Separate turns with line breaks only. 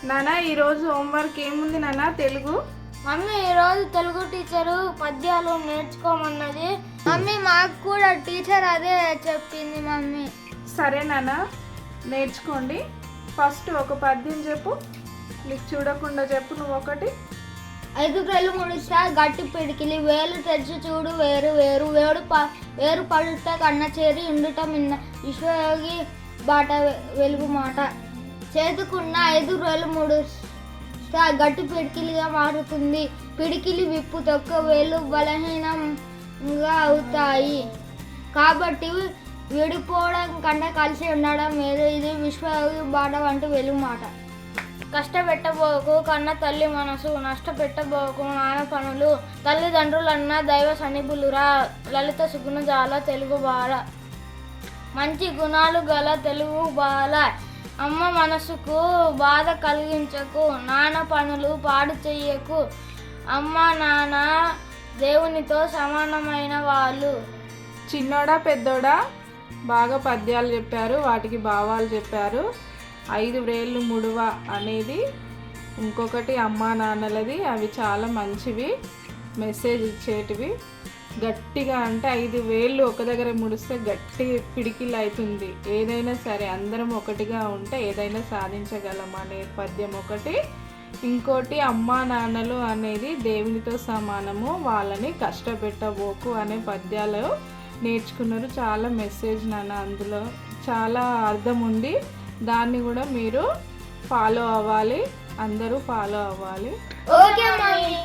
నానా ఈరోజు హోంవర్క్ ఏముంది నానా? తెలుగు.
మమ్మీ ఈరోజు తెలుగు టీచరు పద్యాలు నేర్చుకోమన్నది. మమ్మీ మాకు కూడా టీచర్ అదే చెప్పింది మమ్మీ.
సరే నానా, నేర్చుకోండి. ఫస్ట్ ఒక పద్యం చెప్పు. నీకు చూడకుండా చెప్పు. నువ్వు ఒకటి.
5 వేలు ముడిస్తా గట్టి పిడికిలి, వేలు తెరిచి చూడు వేరు వేరు, వేరు పడుట కన్న చేరి ఉండుట మిన్న, విశ్వయోగి బాట వెలుగు మాట. చేతుకున్న 5 వేలు ముడిస్తా గట్టి పిడికిలిగా మారుతుంది, పిడికిలి విప్పు తొక్క వేలు బలహీనంగా అవుతాయి, కాబట్టి విడిపోవడం కంటే కలిసి ఉండడం మేలు, ఇది విశ్వయోగి బాట వంటి వెలుగు మాట. కష్టపెట్టబోకు కన్న తల్లి మనసు, నష్టపెట్టబోకు నాన్న పనులు, తల్లిదండ్రులన్న దైవ సన్నిధులురా, లలిత సుగుణజాల తెలుగు బాల, మంచి గుణాలు గల తెలుగు బాల, అమ్మ మనసుకు బాధ కలిగించకు, నాన్న పనులు పాడు చెయ్యకు, అమ్మ నాన్న దేవునితో సమానమైన వాళ్ళు.
చిన్నోడా పెద్దోడా బాగా పద్యాలు చెప్పారు, వాటికి భావాలు చెప్పారు. 5 వేళ్ళు ముడువ అనేది ఇంకొకటి అమ్మా నాన్నలది. అవి చాలా మంచివి, మెసేజ్ ఇచ్చేటివి. గట్టిగా అంటే 5 వేళ్ళు ఒక దగ్గర ముడిస్తే గట్టి పిడికిలు అవుతుంది. ఏదైనా సరే అందరం ఒకటిగా ఉంటే ఏదైనా సాధించగలం అనే పద్యం ఒకటి. ఇంకోటి అమ్మా నాన్నలు అనేది దేవునితో సమానము, వాళ్ళని కష్టపెట్టబోకు అనే పద్యాలు నేర్చుకున్నారు. చాలా మెసేజ్ నాన్న, అందులో చాలా అర్థం ఉంది. దాన్ని కూడా మీరు ఫాలో అవ్వాలి, అందరూ ఫాలో అవ్వాలి.
Okay mummy.